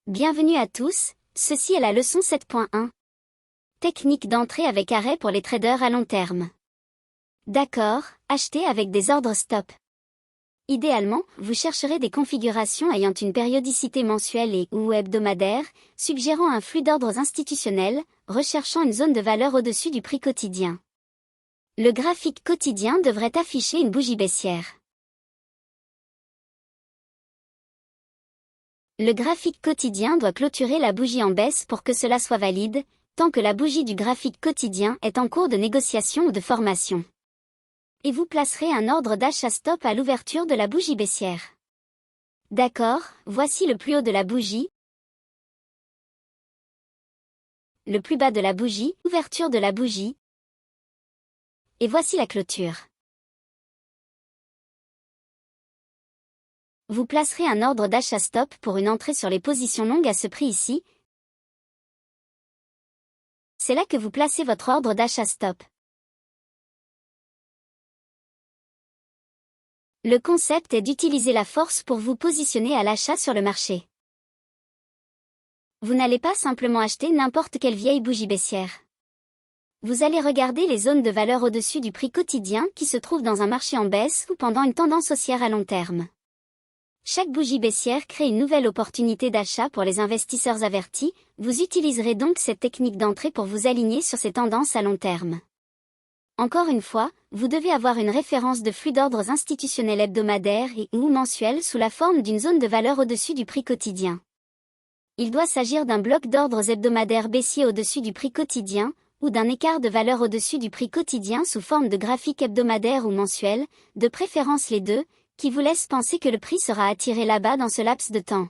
Bienvenue à tous, ceci est la leçon 7.1. Technique d'entrée avec arrêt pour les traders à long terme. D'accord, achetez avec des ordres stop. Idéalement, vous chercherez des configurations ayant une périodicité mensuelle et ou hebdomadaire, suggérant un flux d'ordres institutionnels, recherchant une zone de valeur au-dessus du prix quotidien. Le graphique quotidien devrait afficher une bougie baissière. Le graphique quotidien doit clôturer la bougie en baisse pour que cela soit valide, tant que la bougie du graphique quotidien est en cours de négociation ou de formation. Et vous placerez un ordre d'achat stop à l'ouverture de la bougie baissière. D'accord, voici le plus haut de la bougie, le plus bas de la bougie, ouverture de la bougie, et voici la clôture. Vous placerez un ordre d'achat stop pour une entrée sur les positions longues à ce prix ici. C'est là que vous placez votre ordre d'achat stop. Le concept est d'utiliser la force pour vous positionner à l'achat sur le marché. Vous n'allez pas simplement acheter n'importe quelle vieille bougie baissière. Vous allez regarder les zones de valeur au-dessus du prix quotidien qui se trouvent dans un marché en baisse ou pendant une tendance haussière à long terme. Chaque bougie baissière crée une nouvelle opportunité d'achat pour les investisseurs avertis, vous utiliserez donc cette technique d'entrée pour vous aligner sur ces tendances à long terme. Encore une fois, vous devez avoir une référence de flux d'ordres institutionnels hebdomadaires et ou mensuels sous la forme d'une zone de valeur au-dessus du prix quotidien. Il doit s'agir d'un bloc d'ordres hebdomadaires baissier au-dessus du prix quotidien, ou d'un écart de valeur au-dessus du prix quotidien sous forme de graphique hebdomadaire ou mensuel, de préférence les deux, qui vous laisse penser que le prix sera attiré là-bas dans ce laps de temps.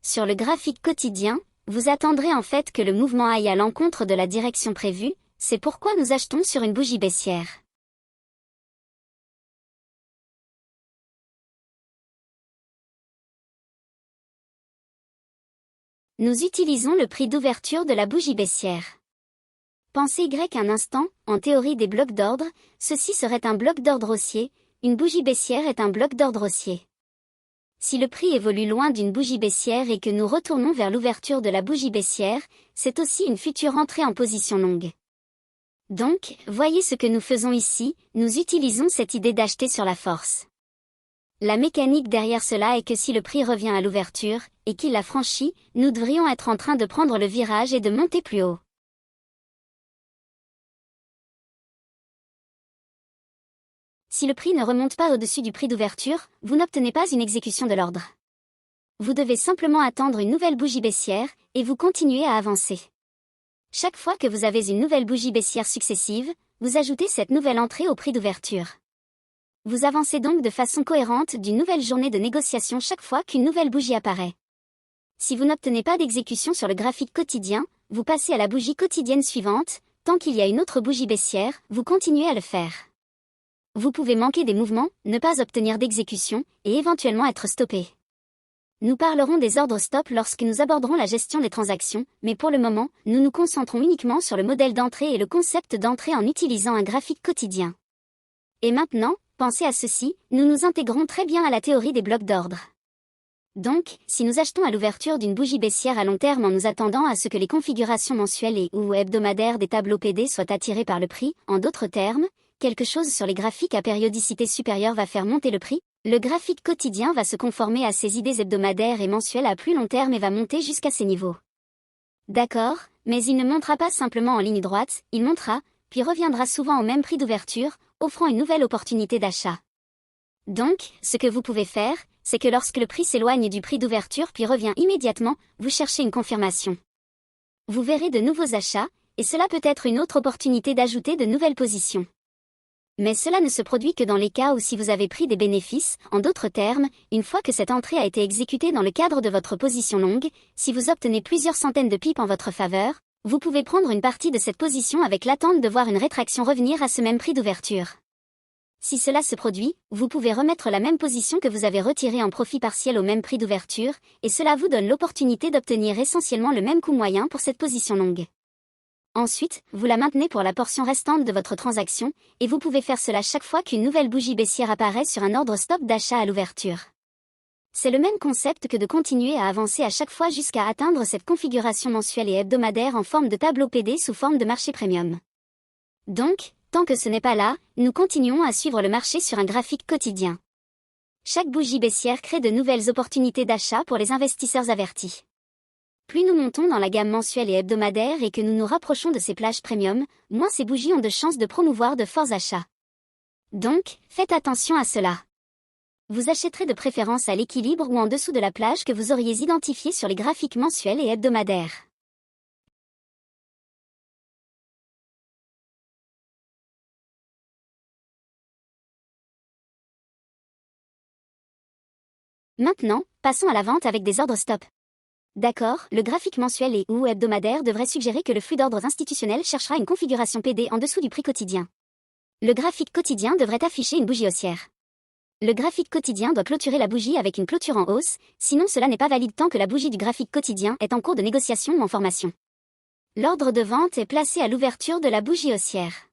Sur le graphique quotidien, vous attendrez en fait que le mouvement aille à l'encontre de la direction prévue, c'est pourquoi nous achetons sur une bougie baissière. Nous utilisons le prix d'ouverture de la bougie baissière. Pensez Y un instant, en théorie des blocs d'ordre, ceci serait un bloc d'ordre haussier, une bougie baissière est un bloc d'ordre haussier. Si le prix évolue loin d'une bougie baissière et que nous retournons vers l'ouverture de la bougie baissière, c'est aussi une future entrée en position longue. Donc, voyez ce que nous faisons ici, nous utilisons cette idée d'acheter sur la force. La mécanique derrière cela est que si le prix revient à l'ouverture, et qu'il la franchit, nous devrions être en train de prendre le virage et de monter plus haut. Si le prix ne remonte pas au-dessus du prix d'ouverture, vous n'obtenez pas une exécution de l'ordre. Vous devez simplement attendre une nouvelle bougie baissière, et vous continuez à avancer. Chaque fois que vous avez une nouvelle bougie baissière successive, vous ajoutez cette nouvelle entrée au prix d'ouverture. Vous avancez donc de façon cohérente d'une nouvelle journée de négociation chaque fois qu'une nouvelle bougie apparaît. Si vous n'obtenez pas d'exécution sur le graphique quotidien, vous passez à la bougie quotidienne suivante, tant qu'il y a une autre bougie baissière, vous continuez à le faire. Vous pouvez manquer des mouvements, ne pas obtenir d'exécution, et éventuellement être stoppé. Nous parlerons des ordres stop lorsque nous aborderons la gestion des transactions, mais pour le moment, nous nous concentrons uniquement sur le modèle d'entrée et le concept d'entrée en utilisant un graphique quotidien. Et maintenant, pensez à ceci, nous nous intégrons très bien à la théorie des blocs d'ordre. Donc, si nous achetons à l'ouverture d'une bougie baissière à long terme en nous attendant à ce que les configurations mensuelles et ou hebdomadaires des tableaux PD soient attirées par le prix, en d'autres termes, quelque chose sur les graphiques à périodicité supérieure va faire monter le prix, le graphique quotidien va se conformer à ces idées hebdomadaires et mensuelles à plus long terme et va monter jusqu'à ces niveaux. D'accord, mais il ne montera pas simplement en ligne droite, il montera, puis reviendra souvent au même prix d'ouverture, offrant une nouvelle opportunité d'achat. Donc, ce que vous pouvez faire, c'est que lorsque le prix s'éloigne du prix d'ouverture puis revient immédiatement, vous cherchez une confirmation. Vous verrez de nouveaux achats, et cela peut être une autre opportunité d'ajouter de nouvelles positions. Mais cela ne se produit que dans les cas où si vous avez pris des bénéfices, en d'autres termes, une fois que cette entrée a été exécutée dans le cadre de votre position longue, si vous obtenez plusieurs centaines de pips en votre faveur, vous pouvez prendre une partie de cette position avec l'attente de voir une rétraction revenir à ce même prix d'ouverture. Si cela se produit, vous pouvez remettre la même position que vous avez retirée en profit partiel au même prix d'ouverture, et cela vous donne l'opportunité d'obtenir essentiellement le même coût moyen pour cette position longue. Ensuite, vous la maintenez pour la portion restante de votre transaction, et vous pouvez faire cela chaque fois qu'une nouvelle bougie baissière apparaît sur un ordre stop d'achat à l'ouverture. C'est le même concept que de continuer à avancer à chaque fois jusqu'à atteindre cette configuration mensuelle et hebdomadaire en forme de tableau PD sous forme de marché premium. Donc, tant que ce n'est pas là, nous continuons à suivre le marché sur un graphique quotidien. Chaque bougie baissière crée de nouvelles opportunités d'achat pour les investisseurs avertis. Plus nous montons dans la gamme mensuelle et hebdomadaire et que nous nous rapprochons de ces plages premium, moins ces bougies ont de chances de promouvoir de forts achats. Donc, faites attention à cela. Vous achèterez de préférence à l'équilibre ou en dessous de la plage que vous auriez identifiée sur les graphiques mensuels et hebdomadaires. Maintenant, passons à la vente avec des ordres stop. D'accord, le graphique mensuel et ou hebdomadaire devrait suggérer que le flux d'ordres institutionnels cherchera une configuration PD en dessous du prix quotidien. Le graphique quotidien devrait afficher une bougie haussière. Le graphique quotidien doit clôturer la bougie avec une clôture en hausse, sinon cela n'est pas valide tant que la bougie du graphique quotidien est en cours de négociation ou en formation. L'ordre de vente est placé à l'ouverture de la bougie haussière.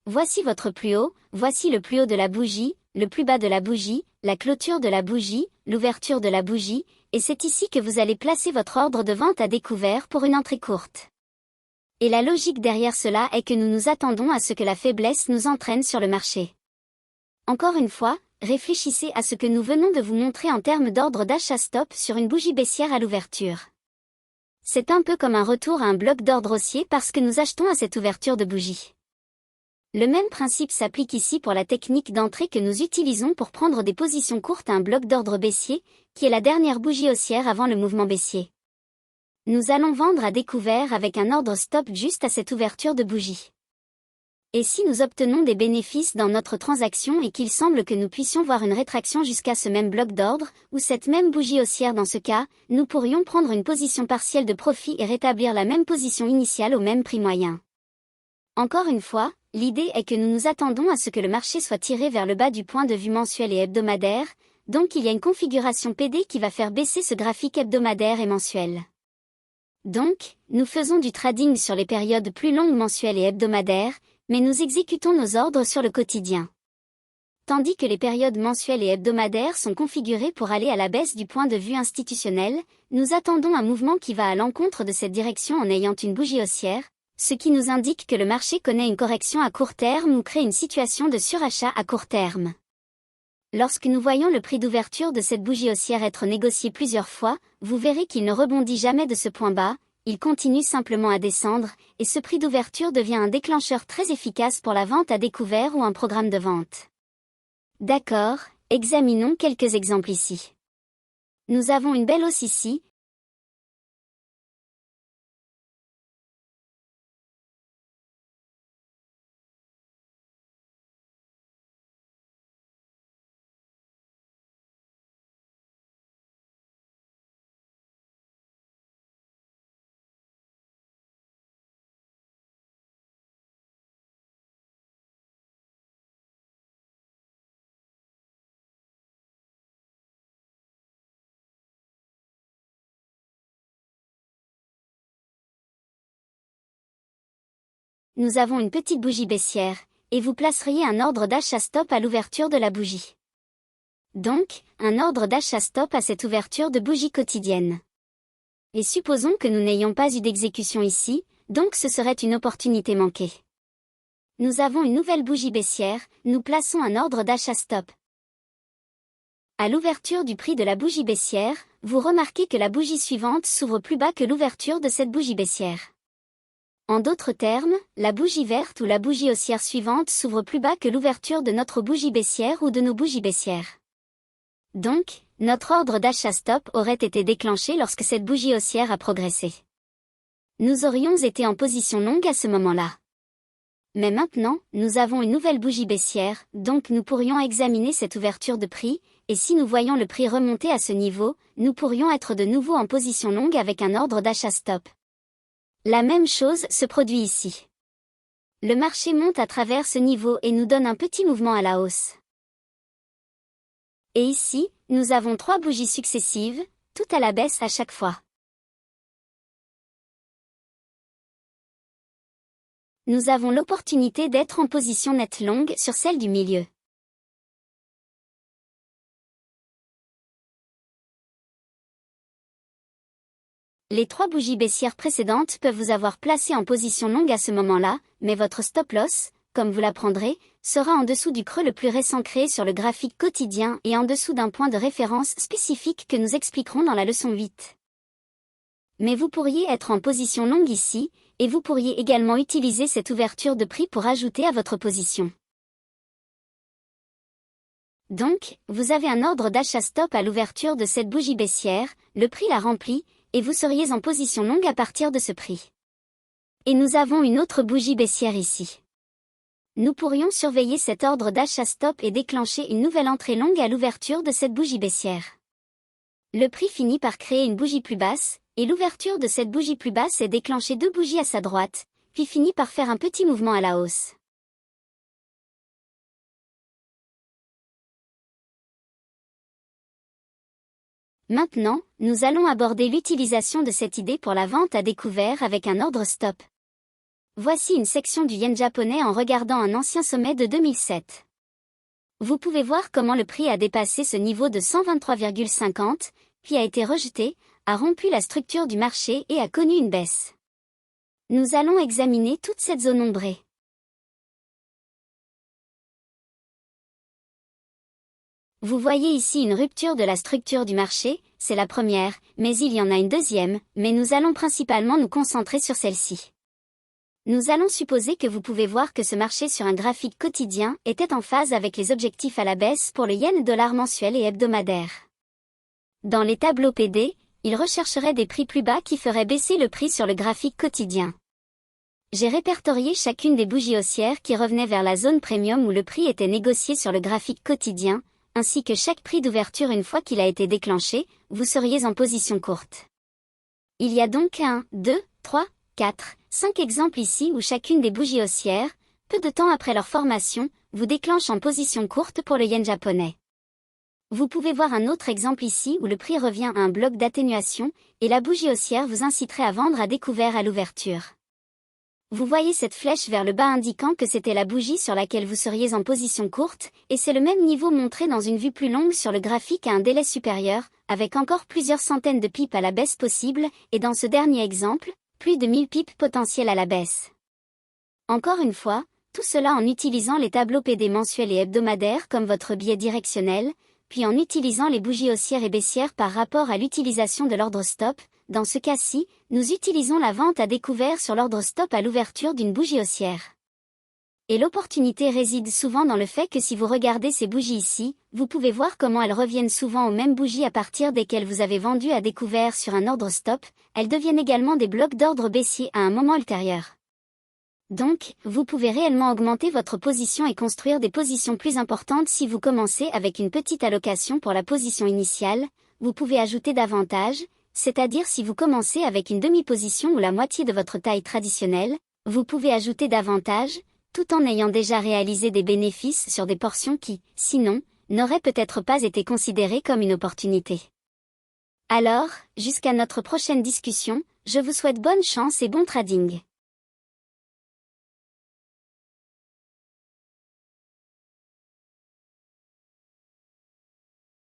Voici votre plus haut, voici le plus haut de la bougie, le plus bas de la bougie, la clôture de la bougie, l'ouverture de la bougie, et c'est ici que vous allez placer votre ordre de vente à découvert pour une entrée courte. Et la logique derrière cela est que nous nous attendons à ce que la faiblesse nous entraîne sur le marché. Encore une fois, réfléchissez à ce que nous venons de vous montrer en termes d'ordre d'achat stop sur une bougie baissière à l'ouverture. C'est un peu comme un retour à un bloc d'ordre haussier parce que nous achetons à cette ouverture de bougie. Le même principe s'applique ici pour la technique d'entrée que nous utilisons pour prendre des positions courtes à un bloc d'ordre baissier, qui est la dernière bougie haussière avant le mouvement baissier. Nous allons vendre à découvert avec un ordre stop juste à cette ouverture de bougie. Et si nous obtenons des bénéfices dans notre transaction et qu'il semble que nous puissions voir une rétraction jusqu'à ce même bloc d'ordre, ou cette même bougie haussière dans ce cas, nous pourrions prendre une position partielle de profit et rétablir la même position initiale au même prix moyen. Encore une fois, l'idée est que nous nous attendons à ce que le marché soit tiré vers le bas du point de vue mensuel et hebdomadaire, donc il y a une configuration PD qui va faire baisser ce graphique hebdomadaire et mensuel. Donc, nous faisons du trading sur les périodes plus longues mensuelles et hebdomadaires, mais nous exécutons nos ordres sur le quotidien. Tandis que les périodes mensuelles et hebdomadaires sont configurées pour aller à la baisse du point de vue institutionnel, nous attendons un mouvement qui va à l'encontre de cette direction en ayant une bougie haussière, ce qui nous indique que le marché connaît une correction à court terme ou crée une situation de surachat à court terme. Lorsque nous voyons le prix d'ouverture de cette bougie haussière être négocié plusieurs fois, vous verrez qu'il ne rebondit jamais de ce point bas, il continue simplement à descendre, et ce prix d'ouverture devient un déclencheur très efficace pour la vente à découvert ou un programme de vente. D'accord, examinons quelques exemples ici. Nous avons une belle hausse ici. Nous avons une petite bougie baissière, et vous placeriez un ordre d'achat stop à l'ouverture de la bougie. Donc, un ordre d'achat stop à cette ouverture de bougie quotidienne. Et supposons que nous n'ayons pas eu d'exécution ici, donc ce serait une opportunité manquée. Nous avons une nouvelle bougie baissière, nous plaçons un ordre d'achat stop. À l'ouverture du prix de la bougie baissière, vous remarquez que la bougie suivante s'ouvre plus bas que l'ouverture de cette bougie baissière. En d'autres termes, la bougie verte ou la bougie haussière suivante s'ouvre plus bas que l'ouverture de notre bougie baissière ou de nos bougies baissières. Donc, notre ordre d'achat stop aurait été déclenché lorsque cette bougie haussière a progressé. Nous aurions été en position longue à ce moment-là. Mais maintenant, nous avons une nouvelle bougie baissière, donc nous pourrions examiner cette ouverture de prix, et si nous voyons le prix remonter à ce niveau, nous pourrions être de nouveau en position longue avec un ordre d'achat stop. La même chose se produit ici. Le marché monte à travers ce niveau et nous donne un petit mouvement à la hausse. Et ici, nous avons 3 bougies successives, toutes à la baisse à chaque fois. Nous avons l'opportunité d'être en position nette longue sur celle du milieu. Les 3 bougies baissières précédentes peuvent vous avoir placé en position longue à ce moment-là, mais votre stop loss, comme vous l'apprendrez, sera en dessous du creux le plus récent créé sur le graphique quotidien et en dessous d'un point de référence spécifique que nous expliquerons dans la leçon 8. Mais vous pourriez être en position longue ici, et vous pourriez également utiliser cette ouverture de prix pour ajouter à votre position. Donc, vous avez un ordre d'achat stop à l'ouverture de cette bougie baissière, le prix l'a rempli, et vous seriez en position longue à partir de ce prix. Et nous avons une autre bougie baissière ici. Nous pourrions surveiller cet ordre d'achat stop et déclencher une nouvelle entrée longue à l'ouverture de cette bougie baissière. Le prix finit par créer une bougie plus basse, et l'ouverture de cette bougie plus basse est déclenchée 2 bougies à sa droite, puis finit par faire un petit mouvement à la hausse. Maintenant, nous allons aborder l'utilisation de cette idée pour la vente à découvert avec un ordre stop. Voici une section du yen japonais en regardant un ancien sommet de 2007. Vous pouvez voir comment le prix a dépassé ce niveau de 123,50, puis a été rejeté, a rompu la structure du marché et a connu une baisse. Nous allons examiner toute cette zone ombrée. Vous voyez ici une rupture de la structure du marché, c'est la première, mais il y en a une deuxième, mais nous allons principalement nous concentrer sur celle-ci. Nous allons supposer que vous pouvez voir que ce marché sur un graphique quotidien était en phase avec les objectifs à la baisse pour le yen-dollar mensuel et hebdomadaire. Dans les tableaux PD, il rechercherait des prix plus bas qui feraient baisser le prix sur le graphique quotidien. J'ai répertorié chacune des bougies haussières qui revenaient vers la zone premium où le prix était négocié sur le graphique quotidien, ainsi que chaque prix d'ouverture une fois qu'il a été déclenché, vous seriez en position courte. Il y a donc 1, 2, 3, 4, 5 exemples ici où chacune des bougies haussières, peu de temps après leur formation, vous déclenche en position courte pour le yen japonais. Vous pouvez voir un autre exemple ici où le prix revient à un bloc d'atténuation, et la bougie haussière vous inciterait à vendre à découvert à l'ouverture. Vous voyez cette flèche vers le bas indiquant que c'était la bougie sur laquelle vous seriez en position courte, et c'est le même niveau montré dans une vue plus longue sur le graphique à un délai supérieur, avec encore plusieurs centaines de pips à la baisse possible, et dans ce dernier exemple, plus de 1000 pips potentiels à la baisse. Encore une fois, tout cela en utilisant les tableaux PD mensuels et hebdomadaires comme votre biais directionnel, puis en utilisant les bougies haussières et baissières par rapport à l'utilisation de l'ordre stop. Dans ce cas-ci, nous utilisons la vente à découvert sur l'ordre stop à l'ouverture d'une bougie haussière. Et l'opportunité réside souvent dans le fait que si vous regardez ces bougies ici, vous pouvez voir comment elles reviennent souvent aux mêmes bougies à partir desquelles vous avez vendu à découvert sur un ordre stop, elles deviennent également des blocs d'ordre baissier à un moment ultérieur. Donc, vous pouvez réellement augmenter votre position et construire des positions plus importantes si vous commencez avec une petite allocation pour la position initiale, vous pouvez ajouter davantage, c'est-à-dire si vous commencez avec une demi-position ou la moitié de votre taille traditionnelle, vous pouvez ajouter davantage, tout en ayant déjà réalisé des bénéfices sur des portions qui, sinon, n'auraient peut-être pas été considérées comme une opportunité. Alors, jusqu'à notre prochaine discussion, je vous souhaite bonne chance et bon trading.